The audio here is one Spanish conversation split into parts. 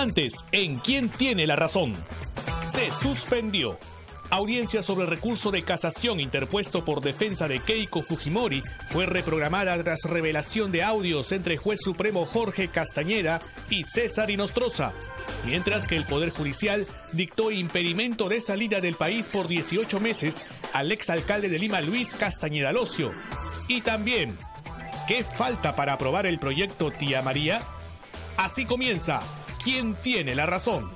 instantes en ¿Quién tiene la razón? Se suspendió. Audiencia sobre el recurso de casación interpuesto por defensa de Keiko Fujimori fue reprogramada tras revelación de audios entre juez supremo Jorge Castañeda y César Inostroza, mientras que el Poder Judicial dictó impedimento de salida del país por 18 meses al exalcalde de Lima, Luis Castañeda Locio. Y también, ¿qué falta para aprobar el proyecto Tía María? Así comienza ¿Quién tiene la razón?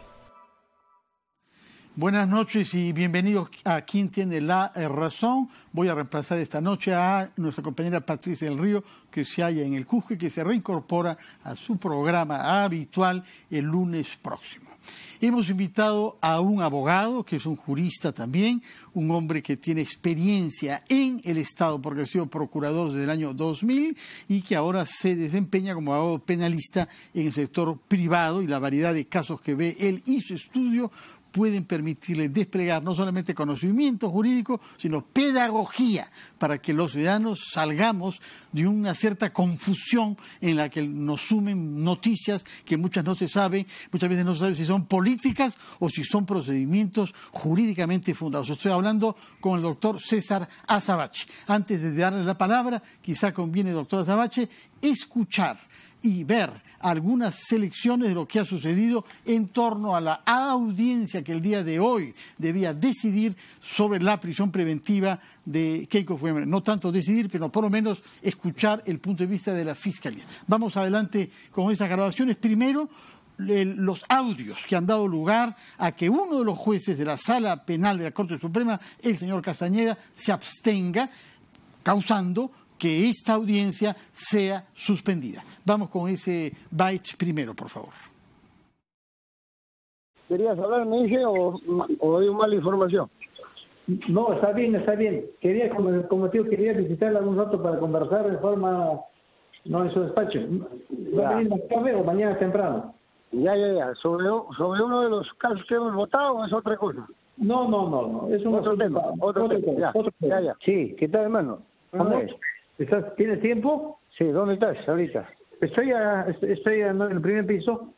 Buenas noches y bienvenidos a ¿Quién tiene la razón? Voy a reemplazar esta noche a nuestra compañera Patricia del Río, que se halla en el Cusco y que se reincorpora a su programa habitual el lunes próximo. Hemos invitado a un abogado, que es un jurista también, un hombre que tiene experiencia en el Estado porque ha sido procurador desde el año 2000 y que ahora se desempeña como abogado penalista en el sector privado, y la variedad de casos que ve él y su estudio pueden permitirle desplegar no solamente conocimiento jurídico, sino pedagogía para que los ciudadanos salgamos de una cierta confusión en la que nos sumen noticias que muchas veces no se sabe si son políticas o si son procedimientos jurídicamente fundados. Estoy hablando con el doctor César Azabache. Antes de darle la palabra, quizá conviene, doctor Azabache, escuchar y ver algunas selecciones de lo que ha sucedido en torno a la audiencia que el día de hoy debía decidir sobre la prisión preventiva de Keiko Fujimori. No tanto decidir, pero por lo menos escuchar el punto de vista de la Fiscalía. Vamos adelante con estas grabaciones. Primero, los audios que han dado lugar a que uno de los jueces de la Sala Penal de la Corte Suprema, el señor Castañeda, se abstenga, causando que esta audiencia sea suspendida. Vamos con ese byte primero, por favor. ¿Querías hablar, me dije, o doy mala información? No, está bien, está bien. Quería, como tío, quería visitarla un rato para conversar de forma, no en su despacho. ¿Va a venir más tarde o mañana temprano? Ya. Sobre uno de los casos que hemos votado, ¿o es otra cosa? No. Es un otro tema. Otro tema. Ya. Sí, ¿qué tal, hermano? ¿Tienes tiempo? Sí, ¿dónde estás ahorita? Estoy en el primer piso.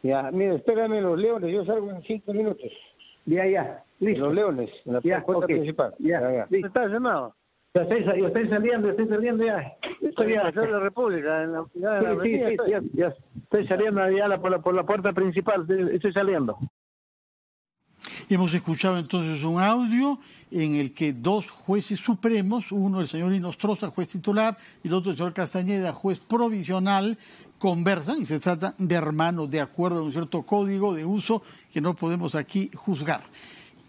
Ya, mira, espérame los Leones, yo salgo en 5 minutos. Ya, listo. Los Leones, en la puerta principal. Ya. Listo. ¿Estás llamado? Yo estoy saliendo ya. Estoy en la República, en la avenida. Ya. Estoy saliendo ya por la puerta principal, estoy saliendo. Hemos escuchado entonces un audio en el que dos jueces supremos, uno el señor Inostroza, juez titular, y el otro el señor Castañeda, juez provisional, conversan y se trata de hermanos de acuerdo a un cierto código de uso que no podemos aquí juzgar.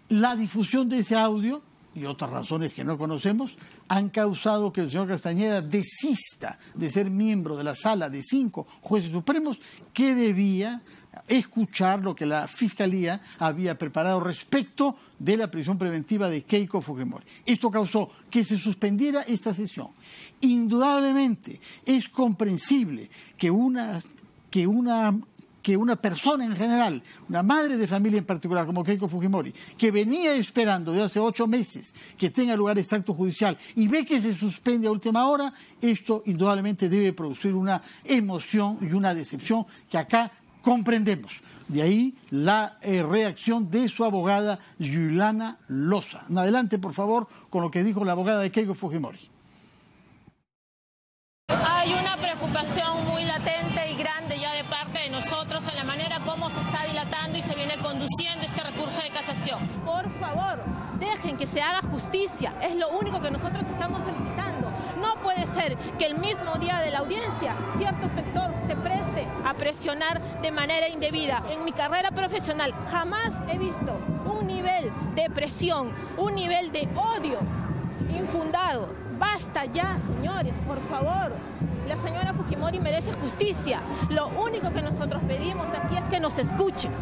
La difusión de ese audio y otras razones que no conocemos han causado que el señor Castañeda desista de ser miembro de la sala de 5 jueces supremos que debía escuchar lo que la Fiscalía había preparado respecto de la prisión preventiva de Keiko Fujimori. Esto causó que se suspendiera esta sesión. Indudablemente es comprensible que una persona en general, una madre de familia en particular como Keiko Fujimori, que venía esperando desde hace 8 meses que tenga lugar este acto judicial y ve que se suspende a última hora, esto indudablemente debe producir una emoción y una decepción que acá comprendemos. De ahí la reacción de su abogada Yulana Loza. Adelante, por favor, con lo que dijo la abogada de Keiko Fujimori. Hay una preocupación muy latente y grande ya de parte de nosotros en la manera como se está dilatando y se viene conduciendo este recurso de casación. Por favor, dejen que se haga justicia. Es lo único que nosotros estamos solicitando. No puede ser que el mismo día de la audiencia cierto sector se preste a presionar de manera indebida. En mi carrera profesional jamás he visto un nivel de presión, un nivel de odio infundado. Basta ya, señores, por favor. La señora Fujimori merece justicia. Lo único que nosotros pedimos aquí es que nos escuchen.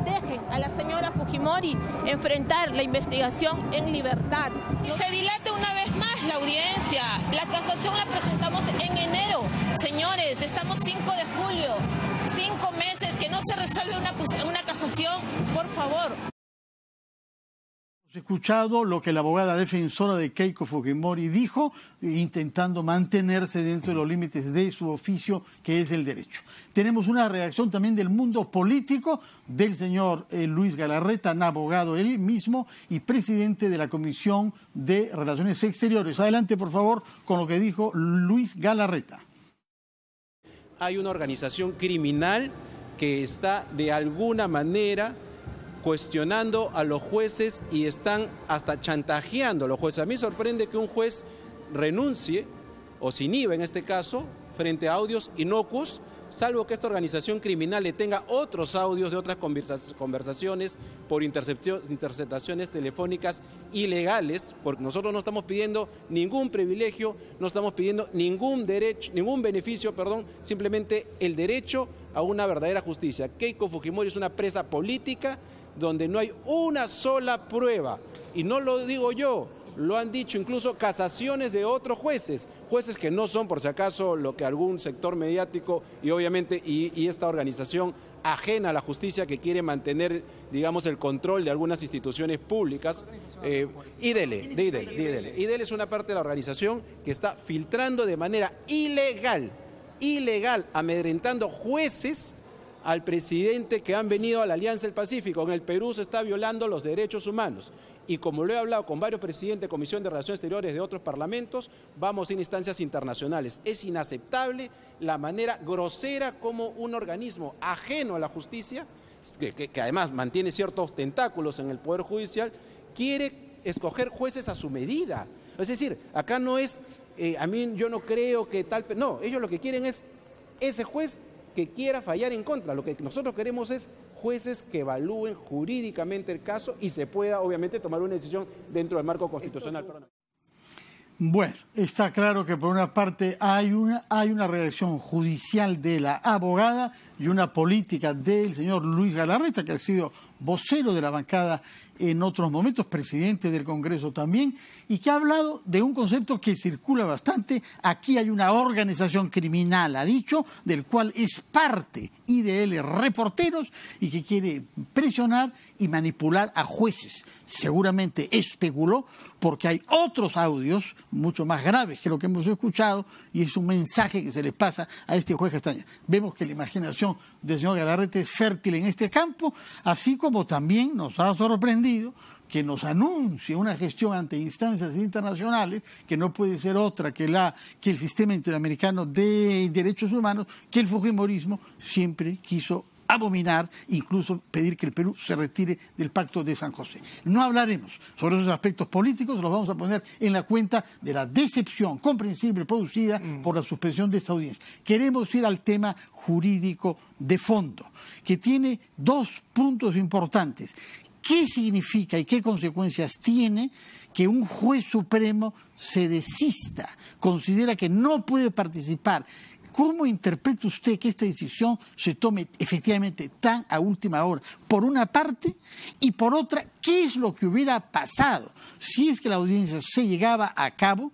Dejen a la señora Fujimori enfrentar la investigación en libertad. Y se dilate una vez más la audiencia. La casación la presentamos en enero. Señores, estamos 5 de julio. 5 meses que no se resuelve una casación, por favor. Hemos escuchado lo que la abogada defensora de Keiko Fujimori dijo, intentando mantenerse dentro de los límites de su oficio, que es el derecho. Tenemos una reacción también del mundo político del señor Luis Galarreta, abogado él mismo y presidente de la Comisión de Relaciones Exteriores. Adelante, por favor, con lo que dijo Luis Galarreta. Hay una organización criminal que está de alguna manera cuestionando a los jueces y están hasta chantajeando a los jueces. A mí me sorprende que un juez renuncie o se inhiba en este caso frente a audios inocuos, salvo que esta organización criminal le tenga otros audios de otras conversaciones por interceptaciones telefónicas ilegales, porque nosotros no estamos pidiendo ningún privilegio, no estamos pidiendo ningún beneficio, simplemente el derecho a una verdadera justicia. Keiko Fujimori es una presa política donde no hay una sola prueba, y no lo digo yo, lo han dicho incluso casaciones de otros jueces que no son, por si acaso, lo que algún sector mediático y obviamente y esta organización ajena a la justicia que quiere mantener, digamos, el control de algunas instituciones públicas. IDEL es una parte de la organización que está filtrando de manera ilegal, amedrentando jueces al presidente que han venido a la Alianza del Pacífico. En el Perú se está violando los derechos humanos. Y como lo he hablado con varios presidentes de Comisión de Relaciones Exteriores de otros parlamentos, vamos en instancias internacionales. Es inaceptable la manera grosera como un organismo ajeno a la justicia, que además mantiene ciertos tentáculos en el Poder Judicial, quiere escoger jueces a su medida. Es decir, acá no es, yo no creo que tal... No, ellos lo que quieren es ese juez que quiera fallar en contra. Lo que nosotros queremos es jueces que evalúen jurídicamente el caso y se pueda, obviamente, tomar una decisión dentro del marco constitucional. Bueno, está claro que por una parte hay una reacción judicial de la abogada y una política del señor Luis Galarreta, que ha sido vocero de la bancada en otros momentos, presidente del Congreso también, y que ha hablado de un concepto que circula bastante. Aquí hay una organización criminal, ha dicho, del cual es parte IDL Reporteros y que quiere presionar y manipular a jueces. Seguramente especuló porque hay otros audios mucho más graves que lo que hemos escuchado y es un mensaje que se le pasa a este juez Castaña. Vemos que la imaginación del señor Galarreta es fértil en este campo, así como también nos ha sorprendido que nos anuncie una gestión ante instancias internacionales que no puede ser otra que el sistema interamericano de derechos humanos, que el fujimorismo siempre quiso abominar, incluso pedir que el Perú se retire del Pacto de San José. No hablaremos sobre esos aspectos políticos, los vamos a poner en la cuenta de la decepción comprensible producida por la suspensión de esta audiencia. Queremos ir al tema jurídico de fondo, que tiene dos puntos importantes. ¿Qué significa y qué consecuencias tiene que un juez supremo se desista, considera que no puede participar? ¿Cómo interpreta usted que esta decisión se tome efectivamente tan a última hora? Por una parte, y por otra, ¿qué es lo que hubiera pasado si es que la audiencia se llegaba a cabo,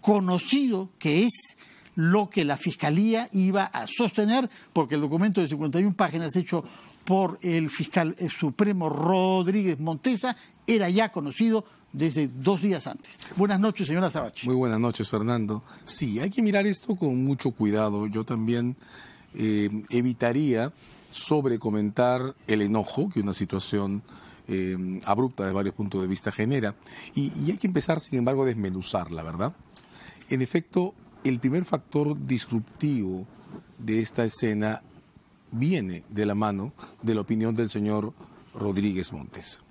conocido que es lo que la Fiscalía iba a sostener, porque el documento de 51 páginas hecho por el fiscal supremo Rodríguez Montesa era ya conocido desde 2 días antes? Buenas noches, señora Sabachi. Muy buenas noches, Fernando. Sí, hay que mirar esto con mucho cuidado. Yo también evitaría sobrecomentar el enojo que una situación abrupta de varios puntos de vista genera. Y hay que empezar, sin embargo, a desmenuzarla, ¿verdad? En efecto, el primer factor disruptivo de esta escena viene de la mano de la opinión del señor Rodríguez Montesa.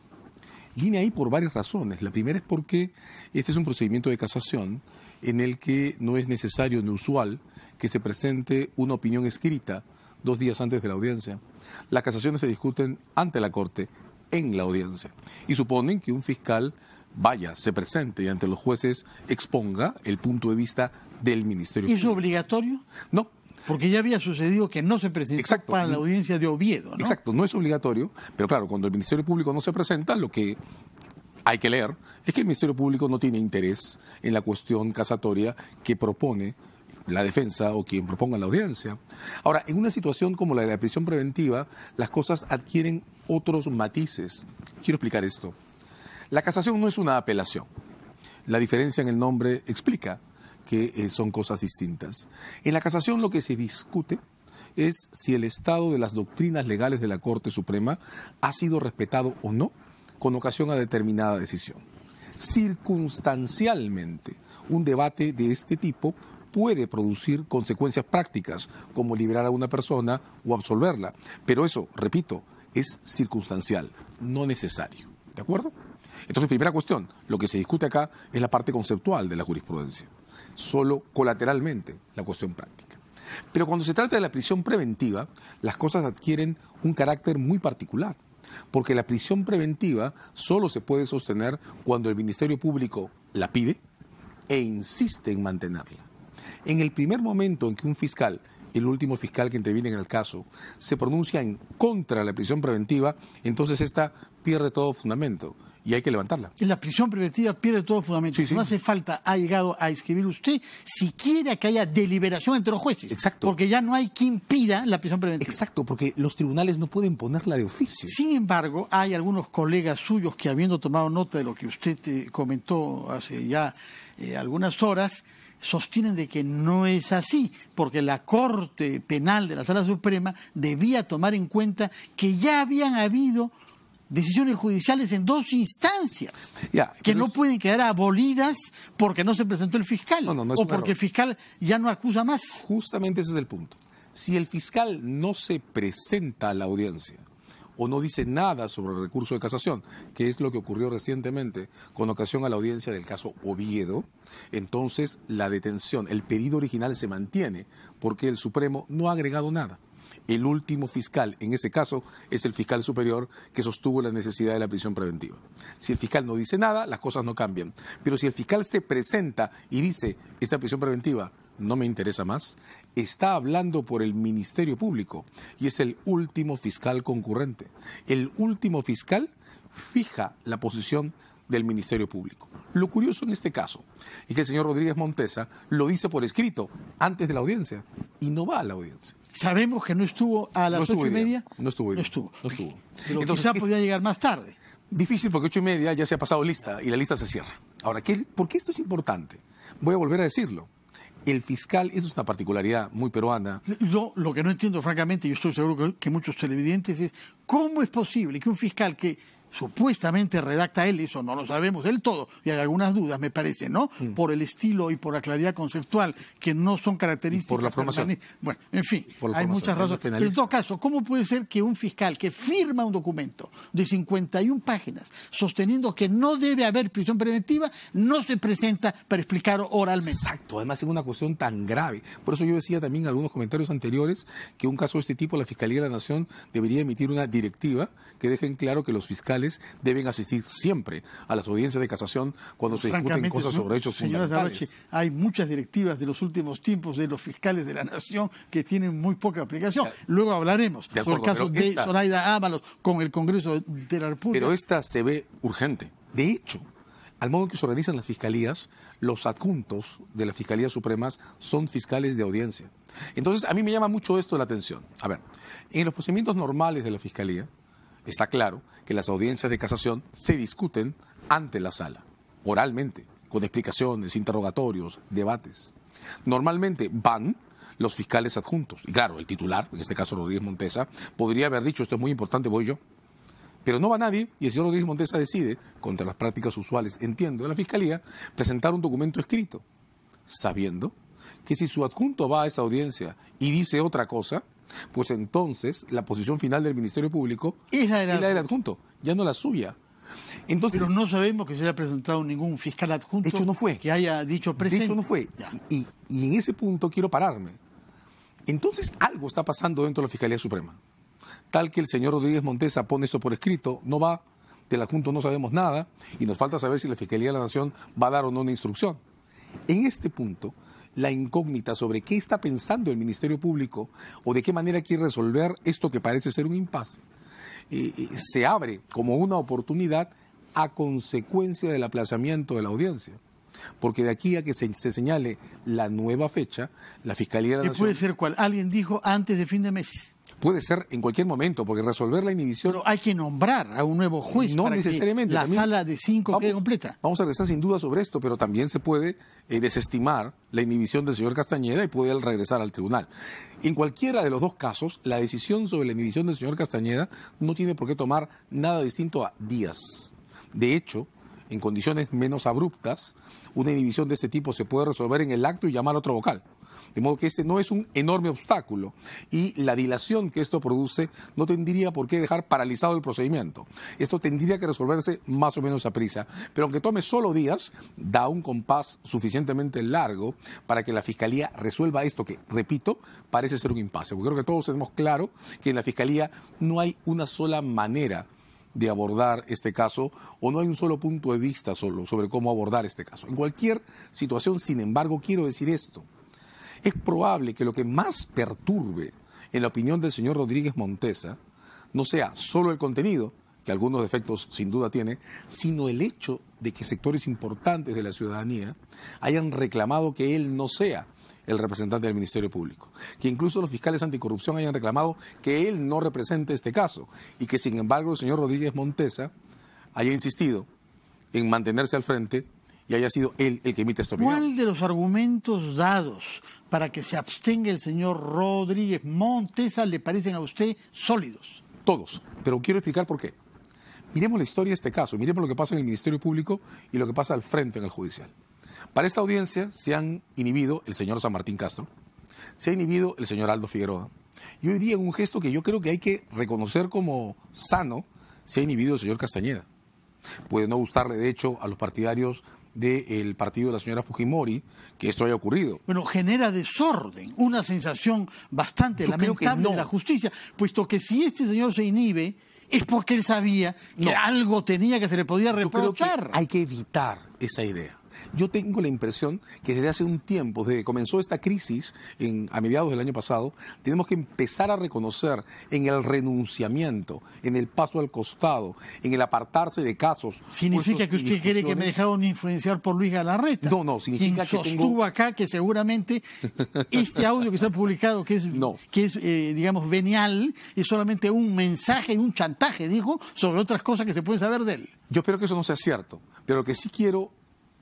Viene ahí por varias razones. La primera es porque este es un procedimiento de casación en el que no es necesario ni usual que se presente una opinión escrita 2 días antes de la audiencia. Las casaciones se discuten ante la Corte en la audiencia y suponen que un fiscal vaya, se presente y ante los jueces exponga el punto de vista del Ministerio Público. ¿Es obligatorio? No. Porque ya había sucedido que no se presentó para la audiencia de Oviedo, ¿no? Exacto, no es obligatorio, pero claro, cuando el Ministerio Público no se presenta, lo que hay que leer es que el Ministerio Público no tiene interés en la cuestión casatoria que propone la defensa o quien proponga la audiencia. Ahora, en una situación como la de la prisión preventiva, las cosas adquieren otros matices. Quiero explicar esto. La casación no es una apelación. La diferencia en el nombre explica que son cosas distintas. En la casación lo que se discute es si el estado de las doctrinas legales de la Corte Suprema ha sido respetado o no con ocasión a determinada decisión. Circunstancialmente, un debate de este tipo puede producir consecuencias prácticas, como liberar a una persona o absolverla. Pero eso, repito, es circunstancial, no necesario. ¿De acuerdo? Entonces, primera cuestión, lo que se discute acá es la parte conceptual de la jurisprudencia, solo colateralmente la cuestión práctica. Pero cuando se trata de la prisión preventiva, las cosas adquieren un carácter muy particular, porque la prisión preventiva solo se puede sostener cuando el Ministerio Público la pide e insiste en mantenerla. En el primer momento en que un fiscal, el último fiscal que interviene en el caso, se pronuncia en contra de la prisión preventiva, entonces esta pierde todo fundamento y hay que levantarla. La prisión preventiva pierde todo fundamento. Sí, sí. No hace falta, ha llegado a escribir usted, siquiera que haya deliberación entre los jueces. Exacto. Porque ya no hay quien pida la prisión preventiva. Exacto, porque los tribunales no pueden ponerla de oficio. Sin embargo, hay algunos colegas suyos que, habiendo tomado nota de lo que usted comentó hace ya algunas horas, sostienen de que no es así, porque la Corte Penal de la Sala Suprema debía tomar en cuenta que ya habían habido decisiones judiciales en 2 instancias, que no pueden quedar abolidas porque no se presentó el fiscal, no es o un porque error. el fiscal ya no acusa más. Justamente ese es el punto. Si el fiscal no se presenta a la audiencia o no dice nada sobre el recurso de casación, que es lo que ocurrió recientemente con ocasión a la audiencia del caso Oviedo, entonces la detención, el pedido original se mantiene porque el Supremo no ha agregado nada. El último fiscal, en ese caso, es el fiscal superior que sostuvo la necesidad de la prisión preventiva. Si el fiscal no dice nada, las cosas no cambian. Pero si el fiscal se presenta y dice, esta prisión preventiva no me interesa más, está hablando por el Ministerio Público y es el último fiscal concurrente. El último fiscal fija la posición del Ministerio Público. Lo curioso en este caso es que el señor Rodríguez Montesa lo dice por escrito antes de la audiencia y no va a la audiencia. Sabemos que no estuvo a las 8:30. No estuvo. Pero entonces, quizá podía llegar más tarde. Difícil porque 8:30 ya se ha pasado lista y la lista se cierra. Ahora, ¿por qué esto es importante? Voy a volver a decirlo. El fiscal, eso es una particularidad muy peruana. Yo lo que no entiendo, francamente, y estoy seguro que muchos televidentes, es cómo es posible que un fiscal que supuestamente redacta él, eso no lo sabemos del todo, y hay algunas dudas, me parece, ¿no? Por el estilo y por la claridad conceptual, que no son características. Y por la formación. Bueno, en fin, hay muchas razones. Pero en todo caso, ¿cómo puede ser que un fiscal que firma un documento de 51 páginas sosteniendo que no debe haber prisión preventiva, no se presenta para explicar oralmente? Exacto, además es una cuestión tan grave. Por eso yo decía también en algunos comentarios anteriores que un caso de este tipo, la Fiscalía de la Nación debería emitir una directiva que dejen claro que los fiscales deben asistir siempre a las audiencias de casación cuando se discuten cosas sobre hechos fundamentales. Señora Sarache, hay muchas directivas de los últimos tiempos de los fiscales de la Nación que tienen muy poca aplicación. Luego hablaremos sobre el caso de Zoraida Ábalos con el Congreso de la República. Pero esta se ve urgente. De hecho, al modo en que se organizan las fiscalías, los adjuntos de las Fiscalías Supremas son fiscales de audiencia. Entonces, a mí me llama mucho esto la atención. A ver, en los procedimientos normales de la Fiscalía, está claro que las audiencias de casación se discuten ante la sala, oralmente, con explicaciones, interrogatorios, debates. Normalmente van los fiscales adjuntos. Y claro, el titular, en este caso Rodríguez Montesa, podría haber dicho, esto es muy importante, voy yo. Pero no va nadie y el señor Rodríguez Montesa decide, contra las prácticas usuales, entiendo, de la Fiscalía, presentar un documento escrito, sabiendo que si su adjunto va a esa audiencia y dice otra cosa, pues entonces la posición final del Ministerio Público es la del adjunto, ya no la suya. Entonces, pero no sabemos que se haya presentado ningún fiscal adjunto. De hecho, no fue. Que haya dicho presente. De hecho, no fue. Y en ese punto quiero pararme. Entonces, algo está pasando dentro de la Fiscalía Suprema. Tal que el señor Rodríguez Montesa pone esto por escrito, no va, del adjunto no sabemos nada, y nos falta saber si la Fiscalía de la Nación va a dar o no una instrucción. En este punto, la incógnita sobre qué está pensando el Ministerio Público o de qué manera quiere resolver esto que parece ser un impasse, se abre como una oportunidad a consecuencia del aplazamiento de la audiencia. Porque de aquí a que se señale la nueva fecha, la Fiscalía de la Nación... ¿Puede ser cuál? Alguien dijo antes de fin de mes. Puede ser en cualquier momento, porque resolver la inhibición... Pero hay que nombrar a un nuevo juez no para necesariamente. que la También sala de 5 quede completa. Vamos a regresar sin duda sobre esto, pero también se puede desestimar la inhibición del señor Castañeda y puede él regresar al tribunal. En cualquiera de los dos casos, la decisión sobre la inhibición del señor Castañeda no tiene por qué tomar nada distinto a días. De hecho, en condiciones menos abruptas, una inhibición de este tipo se puede resolver en el acto y llamar a otro vocal. De modo que este no es un enorme obstáculo y la dilación que esto produce no tendría por qué dejar paralizado el procedimiento. Esto tendría que resolverse más o menos a prisa, pero aunque tome solo días, da un compás suficientemente largo para que la Fiscalía resuelva esto que, repito, parece ser un impasse. Porque creo que todos tenemos claro que en la Fiscalía no hay una sola manera de abordar este caso o no hay un solo punto de vista solo sobre cómo abordar este caso. En cualquier situación, sin embargo, quiero decir esto. Es probable que lo que más perturbe en la opinión del señor Rodríguez Montesa no sea solo el contenido, que algunos defectos sin duda tiene, sino el hecho de que sectores importantes de la ciudadanía hayan reclamado que él no sea el representante del Ministerio Público, que incluso los fiscales anticorrupción hayan reclamado que él no represente este caso y que sin embargo el señor Rodríguez Montesa haya insistido en mantenerse al frente y haya sido él el que emite esta opinión. ¿Cuál de los argumentos dados para que se abstenga el señor Rodríguez Montesa le parecen a usted sólidos? Todos, pero quiero explicar por qué. Miremos la historia de este caso, miremos lo que pasa en el Ministerio Público y lo que pasa al frente en el judicial. Para esta audiencia se han inhibido el señor San Martín Castro, se ha inhibido el señor Aldo Figueroa, y hoy día en un gesto que yo creo que hay que reconocer como sano, se ha inhibido el señor Castañeda. Puede no gustarle, de hecho, a los partidarios del partido de la señora Fujimori que esto haya ocurrido. Bueno, genera desorden, una sensación bastante lamentable de la justicia, puesto que si este señor se inhibe es porque él sabía que algo tenía que se le podía reprochar. Yo creo que hay que evitar esa idea. Yo tengo la impresión que desde hace un tiempo, desde que comenzó esta crisis a mediados del año pasado, tenemos que empezar a reconocer en el renunciamiento, en el paso al costado, en el apartarse de casos. ¿Significa que usted cree que me dejaron influenciar por Luis Galarreta? No, significa quien que sostuvo acá que seguramente este audio que se ha publicado, que es digamos, venial, es solamente un mensaje y un chantaje, dijo, sobre otras cosas que se pueden saber de él. Yo espero que eso no sea cierto, pero lo que sí quiero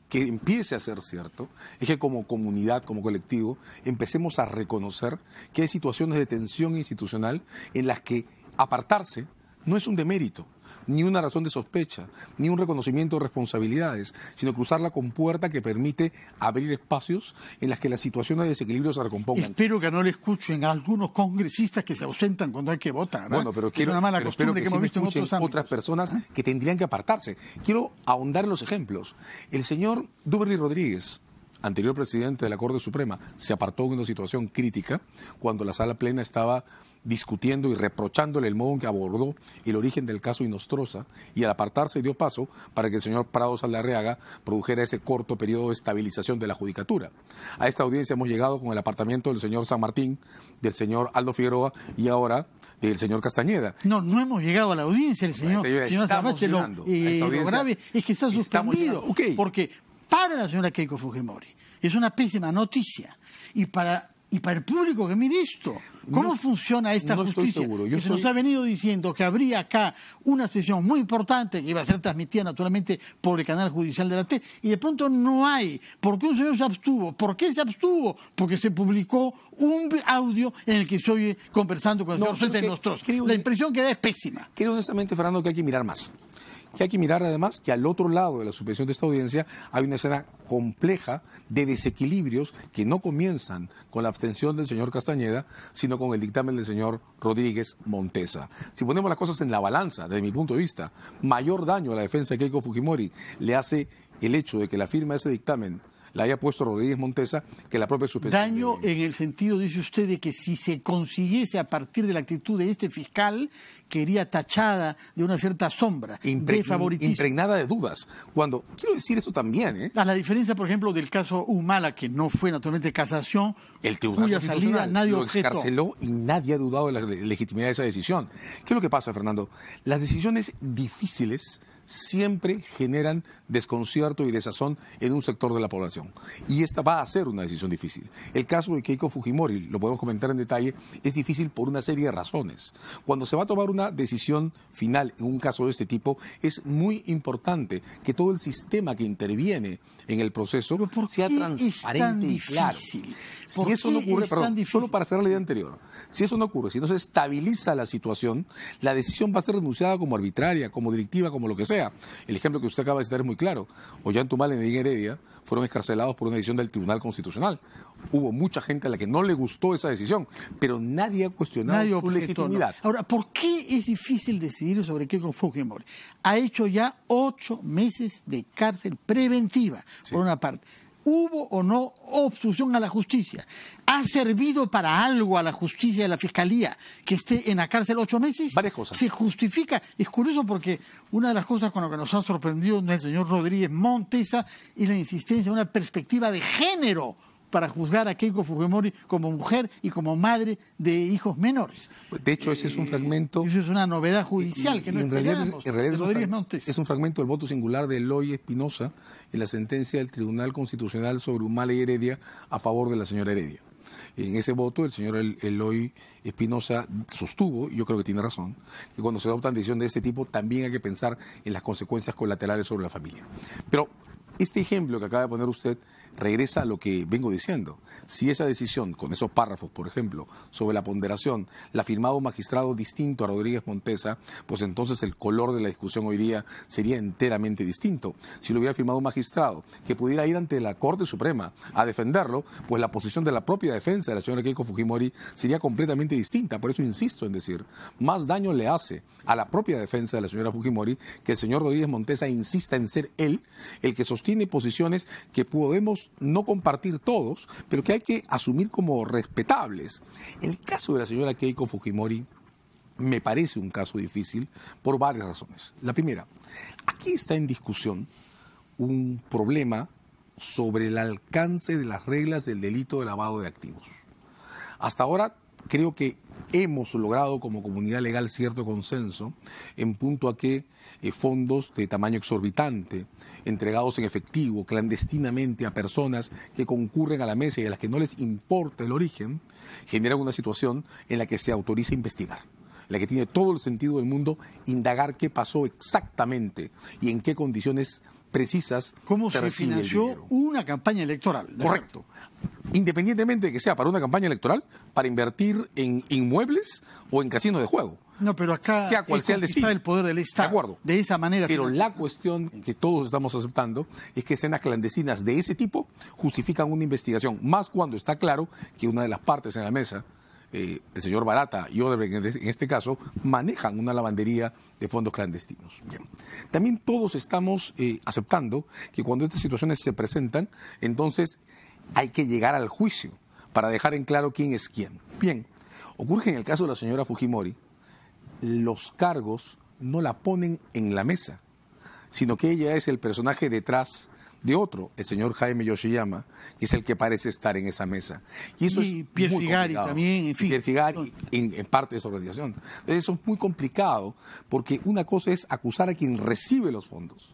que empiece a ser cierto es que como comunidad, como colectivo, empecemos a reconocer que hay situaciones de tensión institucional en las que apartarse no es un demérito, ni una razón de sospecha, ni un reconocimiento de responsabilidades, sino cruzar la compuerta que permite abrir espacios en las que las situaciones de desequilibrio se recompongan. Espero que no le escuchen a algunos congresistas que se ausentan cuando hay que votar, ¿verdad? Bueno, pero espero que hemos visto en otras personas que tendrían que apartarse. Quiero ahondar en los ejemplos. El señor Duberly Rodríguez, anterior presidente de la Corte Suprema, se apartó en una situación crítica cuando la sala plena estaba discutiendo y reprochándole el modo en que abordó el origen del caso Inostroza, y al apartarse dio paso para que el señor Prado Saldarriaga produjera ese corto periodo de estabilización de la judicatura. A esta audiencia hemos llegado con el apartamiento del señor San Martín, del señor Aldo Figueroa y ahora del señor Castañeda. No hemos llegado a la audiencia, el señor Samache. Lo grave es que está suspendido, porque para la señora Keiko Fujimori es una pésima noticia, y para el público que mire esto, ¿cómo funciona esta justicia? Estoy seguro. Se nos ha venido diciendo que habría acá una sesión muy importante que iba a ser transmitida naturalmente por el canal judicial de la T, y de pronto no hay. ¿Por qué un señor se abstuvo? ¿Por qué se abstuvo? Porque se publicó un audio en el que se oye conversando con el señor César Nostroza. La impresión que da es pésima. Creo honestamente, Fernando, que hay que mirar más. Que hay que mirar además que al otro lado de la suspensión de esta audiencia hay una escena compleja de desequilibrios que no comienzan con la abstención del señor Castañeda, sino con el dictamen del señor Rodríguez Montesa. Si ponemos las cosas en la balanza, desde mi punto de vista, mayor daño a la defensa de Keiko Fujimori le hace el hecho de que la firma de ese dictamen la haya puesto Rodríguez Montesa que la propia suspensión. Daño en el sentido, dice usted, de que si se consiguiese a partir de la actitud de este fiscal quería tachada de una cierta sombra de favoritismo. Impregnada de dudas. Cuando, quiero decir eso también, ¿eh? A la diferencia, por ejemplo, del caso Humala, que no fue naturalmente casación, el Tribunal cuya salida nadie lo objetó. excarceló y nadie ha dudado de la legitimidad de esa decisión. ¿Qué es lo que pasa, Fernando? Las decisiones difíciles siempre generan desconcierto y desazón en un sector de la población. Y esta va a ser una decisión difícil. El caso de Keiko Fujimori, lo podemos comentar en detalle, es difícil por una serie de razones. Cuando se va a tomar una decisión final en un caso de este tipo, es muy importante que todo el sistema que interviene en el proceso sea transparente y claro. Si eso no ocurre, solo para cerrar la idea anterior, si eso no ocurre, si no se estabiliza la situación, la decisión va a ser denunciada como arbitraria, como delictiva, como lo que sea. El ejemplo que usted acaba de citar es muy claro. Ollantaytamala y Medina Heredia fueron excarcelados por una decisión del Tribunal Constitucional. Hubo mucha gente a la que no le gustó esa decisión, pero nadie ha cuestionado su legitimidad. No. Ahora, ¿por qué es difícil decidir sobre Keiko Fujimori? Ha hecho ya 8 meses de cárcel preventiva, por una parte. ¿Hubo o no obstrucción a la justicia? ¿Ha servido para algo a la justicia y a la fiscalía que esté en la cárcel 8 meses? Varias cosas. ¿Se justifica? Es curioso porque una de las cosas con lo que nos ha sorprendido el señor Rodríguez Montesa es la insistencia en una perspectiva de género para juzgar a Keiko Fujimori como mujer y como madre de hijos menores. De hecho, ese es un fragmento... Eso es una novedad judicial que no esperábamos. En realidad es un fragmento del voto singular de Eloy Espinosa en la sentencia del Tribunal Constitucional sobre Humala y Heredia a favor de la señora Heredia. En ese voto, el señor Eloy Espinosa sostuvo, y yo creo que tiene razón, que cuando se adoptan decisiones de este tipo también hay que pensar en las consecuencias colaterales sobre la familia. Pero este ejemplo que acaba de poner usted regresa a lo que vengo diciendo. Si esa decisión, con esos párrafos, por ejemplo, sobre la ponderación, la ha firmado un magistrado distinto a Rodríguez Montesa, pues entonces el color de la discusión hoy día sería enteramente distinto. Si lo hubiera firmado un magistrado que pudiera ir ante la Corte Suprema a defenderlo, pues la posición de la propia defensa de la señora Keiko Fujimori sería completamente distinta. Por eso insisto en decir, más daño le hace a la propia defensa de la señora Fujimori que el señor Rodríguez Montesa insista en ser él el que sostiene posiciones que podemos no compartir todos, pero que hay que asumir como respetables. En el caso de la señora Keiko Fujimori, me parece un caso difícil por varias razones. La primera, aquí está en discusión un problema sobre el alcance de las reglas del delito de lavado de activos. Hasta ahora creo que hemos logrado como comunidad legal cierto consenso en punto a que fondos de tamaño exorbitante, entregados en efectivo, clandestinamente a personas que concurren a la mesa y a las que no les importa el origen, generan una situación en la que se autoriza investigar, en la que tiene todo el sentido del mundo indagar qué pasó exactamente y en qué condiciones precisas se recibe el dinero. Financió una campaña electoral. Correcto. Independientemente de que sea para una campaña electoral, para invertir en inmuebles o en casinos de juego. No, pero acá sea cual sea el destino. El poder del Estado. De acuerdo. De esa manera. Pero la cuestión que todos estamos aceptando es que escenas clandestinas de ese tipo justifican una investigación, más cuando está claro que una de las partes en la mesa, el señor Barata y Odebrecht en este caso, manejan una lavandería de fondos clandestinos. Bien. También todos estamos aceptando que cuando estas situaciones se presentan, entonces hay que llegar al juicio para dejar en claro quién es quién. Bien, ocurre que en el caso de la señora Fujimori, los cargos no la ponen en la mesa, sino que ella es el personaje detrás de otro, el señor Jaime Yoshiyama, que es el que parece estar en esa mesa. Y eso es Pierre muy Figari complicado. también, en fin. Pierre Figari en parte de esa organización. Entonces eso es muy complicado, porque una cosa es acusar a quien recibe los fondos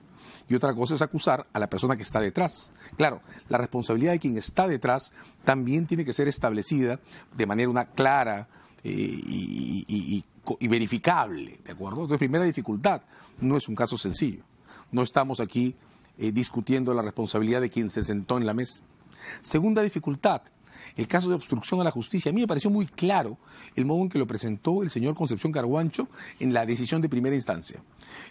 y otra cosa es acusar a la persona que está detrás. Claro, la responsabilidad de quien está detrás también tiene que ser establecida de manera una clara y verificable, ¿de acuerdo? Entonces, primera dificultad, no es un caso sencillo. No estamos aquí discutiendo la responsabilidad de quien se sentó en la mesa. Segunda dificultad, el caso de obstrucción a la justicia. A mí me pareció muy claro el modo en que lo presentó el señor Concepción Carhuancho en la decisión de primera instancia.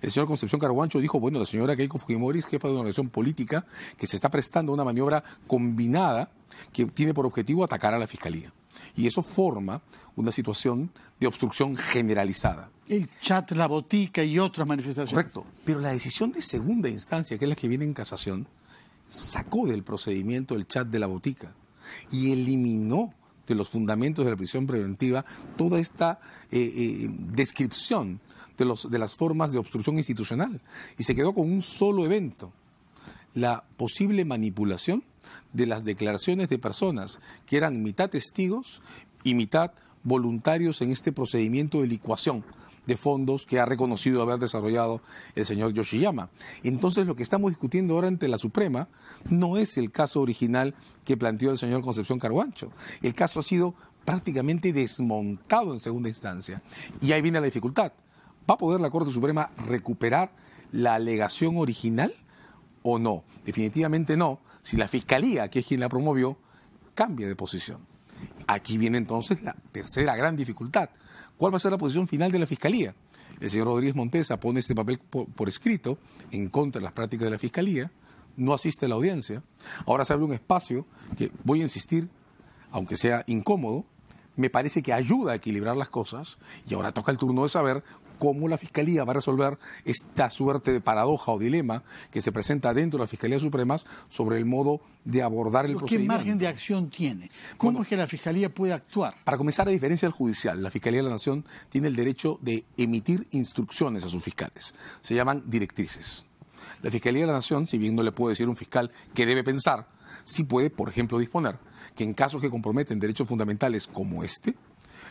El señor Concepción Carhuancho dijo, bueno, la señora Keiko Fujimori es jefa de una organización política que se está prestando a una maniobra combinada que tiene por objetivo atacar a la Fiscalía. Y eso forma una situación de obstrucción generalizada. El chat, la botica y otras manifestaciones. Correcto. Pero la decisión de segunda instancia, que es la que viene en casación, sacó del procedimiento el chat de la botica y eliminó de los fundamentos de la prisión preventiva toda esta descripción de las formas de obstrucción institucional. Y se quedó con un solo evento: la posible manipulación de las declaraciones de personas que eran mitad testigos y mitad voluntarios en este procedimiento de licuación de fondos que ha reconocido haber desarrollado el señor Yoshiyama. Entonces, lo que estamos discutiendo ahora ante la Suprema no es el caso original que planteó el señor Concepción Carhuancho. El caso ha sido prácticamente desmontado en segunda instancia. Y ahí viene la dificultad. ¿Va a poder la Corte Suprema recuperar la alegación original o no? Definitivamente no, si la Fiscalía, que es quien la promovió, cambia de posición. Aquí viene entonces la tercera gran dificultad. ¿Cuál va a ser la posición final de la Fiscalía? El señor Rodríguez Montesa pone este papel por escrito en contra de las prácticas de la Fiscalía, no asiste a la audiencia. Ahora se abre un espacio que, voy a insistir, aunque sea incómodo, me parece que ayuda a equilibrar las cosas, y ahora toca el turno de saber cómo la Fiscalía va a resolver esta suerte de paradoja o dilema que se presenta dentro de la Fiscalía Suprema sobre el modo de abordar el procedimiento. ¿Qué margen de acción tiene? ¿Cómo es que la Fiscalía puede actuar? Para comenzar, a diferencia del judicial, la Fiscalía de la Nación tiene el derecho de emitir instrucciones a sus fiscales. Se llaman directrices. La Fiscalía de la Nación, si bien no le puede decir a un fiscal qué debe pensar, sí puede, por ejemplo, disponer que en casos que comprometen derechos fundamentales como este,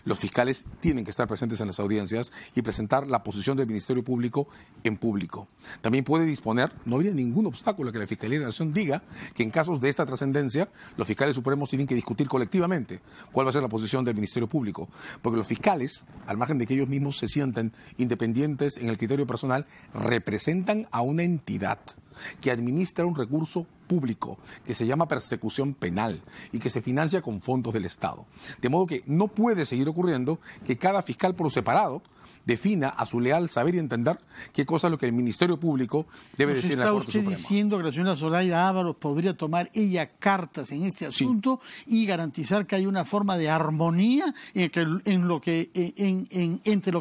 los fiscales tienen que estar presentes en las audiencias y presentar la posición del Ministerio Público en público. También puede disponer, no habría ningún obstáculo a que la Fiscalía de la Nación diga que en casos de esta trascendencia, los fiscales supremos tienen que discutir colectivamente cuál va a ser la posición del Ministerio Público. Porque los fiscales, al margen de que ellos mismos se sientan independientes en el criterio personal, representan a una entidad que administra un recurso público que se llama persecución penal y que se financia con fondos del Estado. De modo que no puede seguir ocurriendo que cada fiscal por separado defina a su leal saber y entender qué cosa es lo que el Ministerio Público debe decir en la Corte Suprema. ¿Está usted diciendo que la señora Zoraida Ábalos podría tomar ella cartas en este asunto y garantizar que hay una forma de armonía entre lo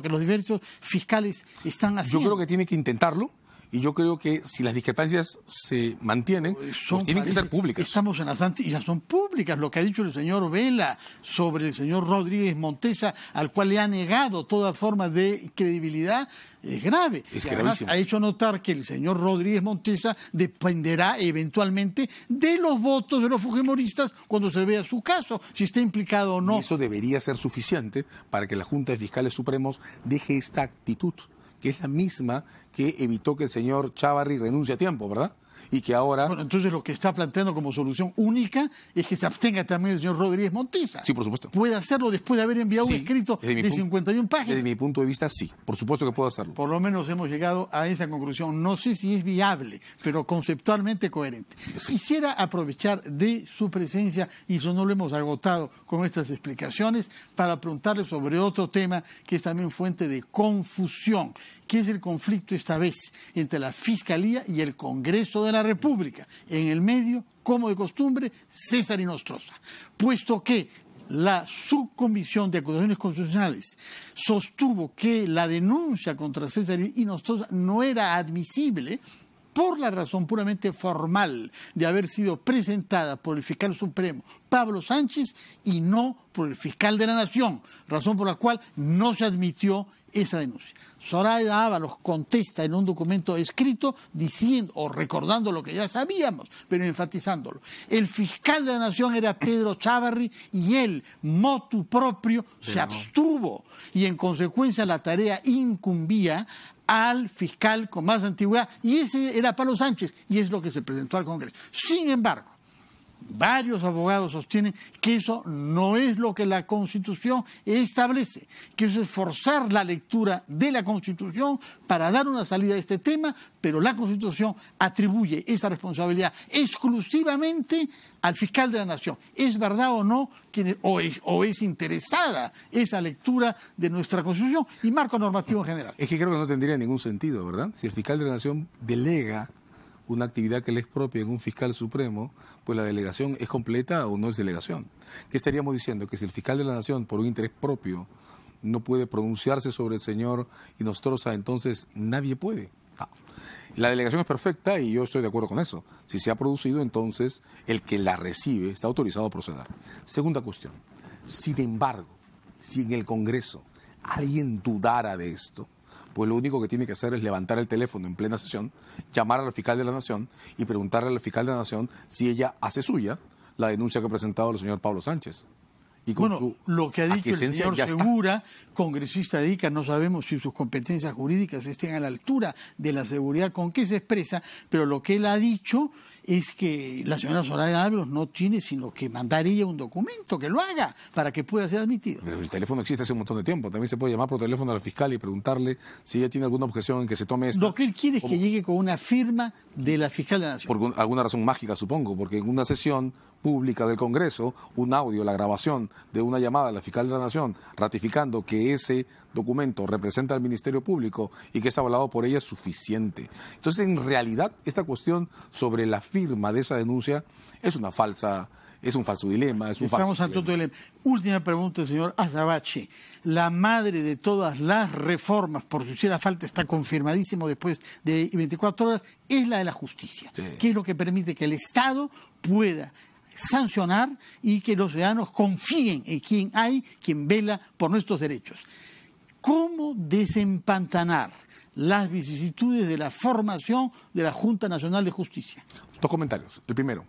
que los diversos fiscales están haciendo? Yo creo que tiene que intentarlo. Y yo creo que si las discrepancias se mantienen, pues tienen que ser públicas. Estamos en las ya son públicas. Lo que ha dicho el señor Vela sobre el señor Rodríguez Montesa, al cual le ha negado toda forma de credibilidad, es grave. Es y además ha hecho notar que el señor Rodríguez Montesa dependerá eventualmente de los votos de los fujimoristas cuando se vea su caso, si está implicado o no. Y eso debería ser suficiente para que la Junta de Fiscales Supremos deje esta actitud, que es la misma que evitó que el señor Chávarri renuncie a tiempo, ¿verdad? Y que ahora... Bueno, entonces lo que está planteando como solución única es que se abstenga también el señor Rodríguez Montesa. Sí, por supuesto. ¿Puede hacerlo después de haber enviado un escrito de 51 páginas? Desde mi punto de vista, sí. Por supuesto que puedo hacerlo. Por lo menos hemos llegado a esa conclusión. No sé si es viable, pero conceptualmente coherente. Sí. Quisiera aprovechar de su presencia, y eso no lo hemos agotado con estas explicaciones, para preguntarle sobre otro tema que es también fuente de confusión, que es el conflicto esta vez entre la Fiscalía y el Congreso de la República. En el medio, como de costumbre, César Inostroza. Puesto que la Subcomisión de Acusaciones Constitucionales sostuvo que la denuncia contra César Inostroza no era admisible por la razón puramente formal de haber sido presentada por el fiscal supremo Pablo Sánchez y no por el fiscal de la Nación, razón por la cual no se admitió esa denuncia. Zoraida Ábalos contesta en un documento escrito diciendo o recordando lo que ya sabíamos, pero enfatizándolo. El fiscal de la Nación era Pedro Chávarri y él, motu proprio, se abstuvo y en consecuencia la tarea incumbía al fiscal con más antigüedad y ese era Pablo Sánchez y es lo que se presentó al Congreso. Sin embargo, varios abogados sostienen que eso no es lo que la Constitución establece, que eso es forzar la lectura de la Constitución para dar una salida a este tema, pero la Constitución atribuye esa responsabilidad exclusivamente al fiscal de la Nación. ¿Es verdad o no o es interesada esa lectura de nuestra Constitución y marco normativo en general? Es que creo que no tendría ningún sentido, ¿verdad? Si el fiscal de la Nación delega una actividad que le es propia en un fiscal supremo, pues la delegación es completa o no es delegación. ¿Qué estaríamos diciendo? Que si el fiscal de la Nación, por un interés propio, no puede pronunciarse sobre el señor Inostroza, entonces nadie puede. No. La delegación es perfecta y yo estoy de acuerdo con eso. Si se ha producido, entonces el que la recibe está autorizado a proceder. Segunda cuestión. Sin embargo, si en el Congreso alguien dudara de esto, pues lo único que tiene que hacer es levantar el teléfono en plena sesión, llamar a la fiscal de la Nación y preguntarle a la fiscal de la Nación si ella hace suya la denuncia que ha presentado el señor Pablo Sánchez. Y bueno, lo que ha dicho el señor Segura, congresista de Ica, no sabemos si sus competencias jurídicas estén a la altura de la seguridad con que se expresa, pero lo que él ha dicho es que la señora Soraya Ábalos no tiene sino que mandar ella un documento que lo haga para que pueda ser admitido. Pero el teléfono existe hace un montón de tiempo. También se puede llamar por teléfono a la fiscal y preguntarle si ella tiene alguna objeción en que se tome esto. Lo que él quiere es que llegue con una firma de la fiscal de la Nación. Por alguna razón mágica, supongo, porque en una sesión pública del Congreso, un audio, la grabación de una llamada a la fiscal de la Nación ratificando que ese documento representa al Ministerio Público y que es avalado por ella es suficiente. Entonces, en realidad, esta cuestión sobre la firma de esa denuncia es un falso dilema, Estamos ante otro dilema. Última pregunta, señor Azabache. La madre de todas las reformas, por si hiciera falta, está confirmadísimo después de 24 horas, es la de la justicia. Sí. Que es lo que permite que el Estado pueda sancionar y que los ciudadanos confíen en quien vela por nuestros derechos. ¿Cómo desempantanar las vicisitudes de la formación de la Junta Nacional de Justicia? Dos comentarios. El primero,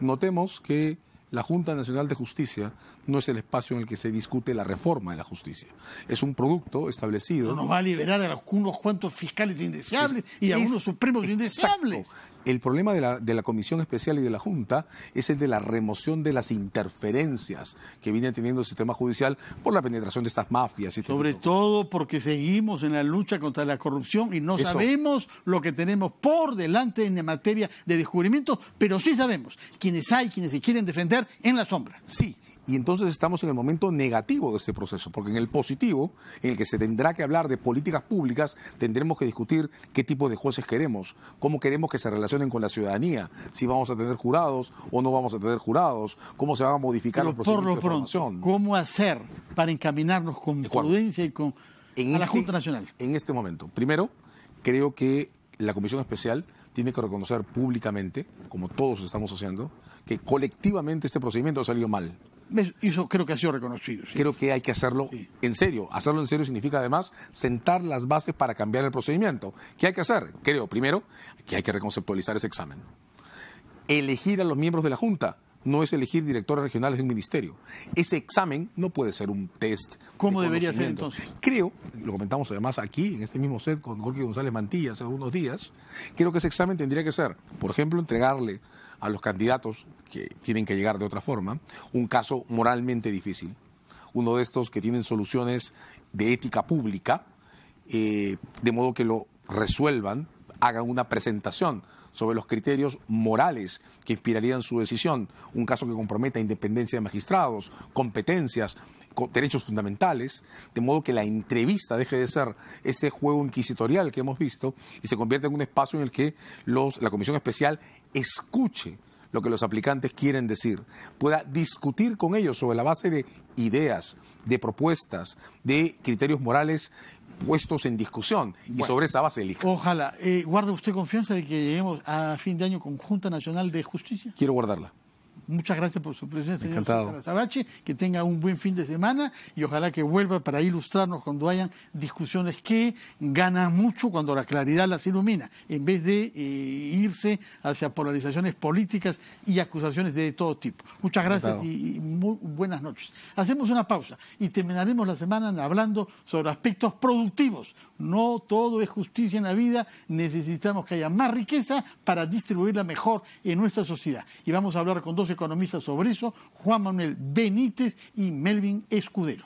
notemos que la Junta Nacional de Justicia no es el espacio en el que se discute la reforma de la justicia. Es un producto establecido. No nos va a liberar de unos cuantos fiscales indeseables y de algunos supremos indeseables. El problema de la Comisión Especial y de la Junta es el de la remoción de las interferencias que viene teniendo el sistema judicial por la penetración de estas mafias. Sobre todo porque seguimos en la lucha contra la corrupción y no sabemos lo que tenemos por delante en materia de descubrimientos, pero sí sabemos quienes se quieren defender en la sombra. Sí. Y entonces estamos en el momento negativo de este proceso, porque en el positivo, en el que se tendrá que hablar de políticas públicas, tendremos que discutir qué tipo de jueces queremos, cómo queremos que se relacionen con la ciudadanía, si vamos a tener jurados o no vamos a tener jurados, cómo se van a modificar los procedimientos de formación. ¿Cómo hacer para encaminarnos con prudencia y a la Junta Nacional? En este momento, primero, creo que la Comisión Especial tiene que reconocer públicamente, como todos estamos haciendo, que colectivamente este procedimiento ha salido mal. Eso creo que ha sido reconocido. Sí. Creo que hay que hacerlo en serio. Hacerlo en serio significa además sentar las bases para cambiar el procedimiento. ¿Qué hay que hacer? Creo, primero, que hay que reconceptualizar ese examen. Elegir a los miembros de la Junta no es elegir directores regionales de un ministerio. Ese examen no puede ser un test. ¿Cómo debería ser entonces? Creo, lo comentamos además aquí, en este mismo set con Jorge González Mantilla hace unos días, creo que ese examen tendría que ser, por ejemplo, entregarle a los candidatos que tienen que llegar de otra forma un caso moralmente difícil, uno de estos que tienen soluciones de ética pública, de modo que lo resuelvan, hagan una presentación sobre los criterios morales que inspirarían su decisión, un caso que comprometa independencia de magistrados, competencias, derechos fundamentales, de modo que la entrevista deje de ser ese juego inquisitorial que hemos visto y se convierta en un espacio en el que la Comisión Especial escuche lo que los aplicantes quieren decir, pueda discutir con ellos sobre la base de ideas, de propuestas, de criterios morales puestos en discusión y sobre esa base elija. Ojalá. ¿Guarda usted confianza de que lleguemos a fin de año con Junta Nacional de Justicia? Quiero guardarla. Muchas gracias por su presencia, señor César Azabache. Que tenga un buen fin de semana y ojalá que vuelva para ilustrarnos cuando hayan discusiones que ganan mucho cuando la claridad las ilumina, en vez de irse hacia polarizaciones políticas y acusaciones de todo tipo. Muchas gracias y muy buenas noches. Hacemos una pausa y terminaremos la semana hablando sobre aspectos productivos. No todo es justicia en la vida, necesitamos que haya más riqueza para distribuirla mejor en nuestra sociedad. Y vamos a hablar con dos economistas sobre eso, Juan Manuel Benítez y Melvin Escudero.